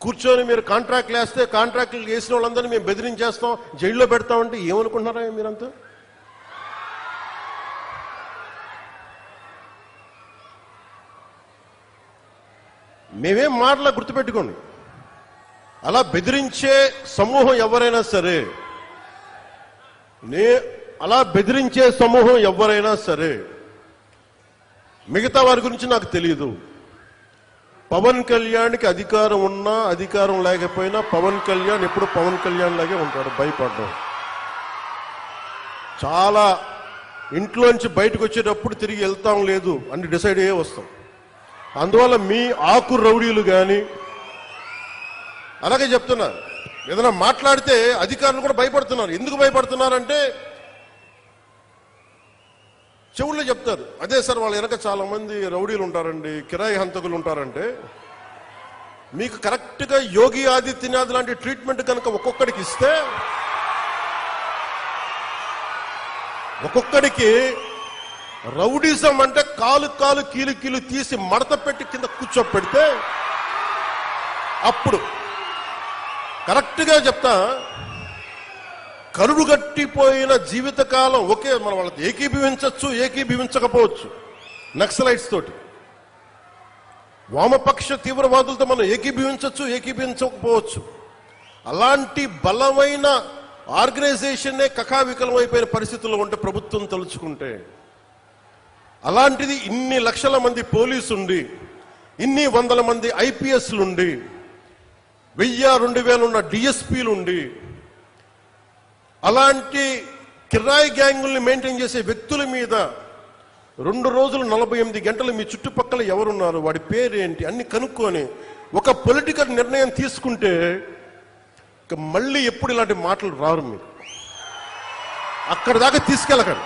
కూర్చొని మీరు కాంట్రాక్ట్లు వేస్తే కాంట్రాక్ట్లు వేసిన వాళ్ళందరినీ మేము బెదిరించేస్తాం, జైల్లో పెడతామంటే ఏమనుకుంటున్నారా మీరంతా? మేమేం మాటలా గుర్తుపెట్టుకోండి. అలా బెదిరించే సమూహం ఎవరైనా సరే, మిగతా వారి గురించి నాకు తెలియదు. పవన్ కళ్యాణ్కి అధికారం ఉన్నా అధికారం లేకపోయినా పవన్ కళ్యాణ్ ఎప్పుడు పవన్ కళ్యాణ్ లాగే ఉంటాడు, భయపడ్డాం. చాలా ఇంట్లోంచి బయటకు వచ్చేటప్పుడు తిరిగి వెళ్తాం లేదు అని డిసైడ్ అయ్యే వస్తాం. అందువల్ల మీ ఆకు రౌడీలు కానీ అలాగే చెప్తున్నారు. ఏదైనా మాట్లాడితే అధికారులు కూడా భయపడుతున్నారు. ఎందుకు భయపడుతున్నారంటే చెవుల్లో చెప్తారు, అదే సార్ వాళ్ళ వెనక చాలా మంది రౌడీలు ఉంటారండి, కిరాయి హంతకులు ఉంటారంటే, మీకు కరెక్ట్గా యోగి ఆదిత్యనాథ్ లాంటి ట్రీట్మెంట్ కనుక ఒక్కొక్కడికి ఇస్తే, ఒక్కొక్కడికి రౌడీజం అంటే కాలు కాలు కీలు కీలు తీసి మడత పెట్టి కింద కూర్చోపెడితే, అప్పుడు కరెక్ట్గా చెప్తా, కరుడు గట్టిపోయిన జీవితకాలం ఒకే మన వాళ్ళకి ఏకీభవించవచ్చు, ఏకీభవించకపోవచ్చు. నక్సలైట్స్ తోటి, వామపక్ష తీవ్రవాదులతో మనం ఏకీభవించవచ్చు, ఏకీభవించకపోవచ్చు. అలాంటి బలమైన ఆర్గనైజేషన్నే కకావికలం అయిపోయిన పరిస్థితుల్లో ఉంటే ప్రభుత్వం తలుచుకుంటే, అలాంటిది ఇన్ని లక్షల మంది పోలీసుండి, ఇన్ని వందల మంది ఐపీఎస్లుండి, 1000-2000 ఉన్న డిఎస్పీలుండి, అలాంటి కిరాయి గ్యాంగుల్ని మెయింటైన్ చేసే వ్యక్తుల మీద 2 రోజులు 48 గంటలు మీ చుట్టుపక్కల ఎవరున్నారు, వాడి పేరేంటి అన్ని కనుక్కొని ఒక పొలిటికల్ నిర్ణయం తీసుకుంటే మళ్ళీ ఎప్పుడు ఇలాంటి మాటలు రారు. మీరు అక్కడి దాకా తీసుకెళ్ళకండి.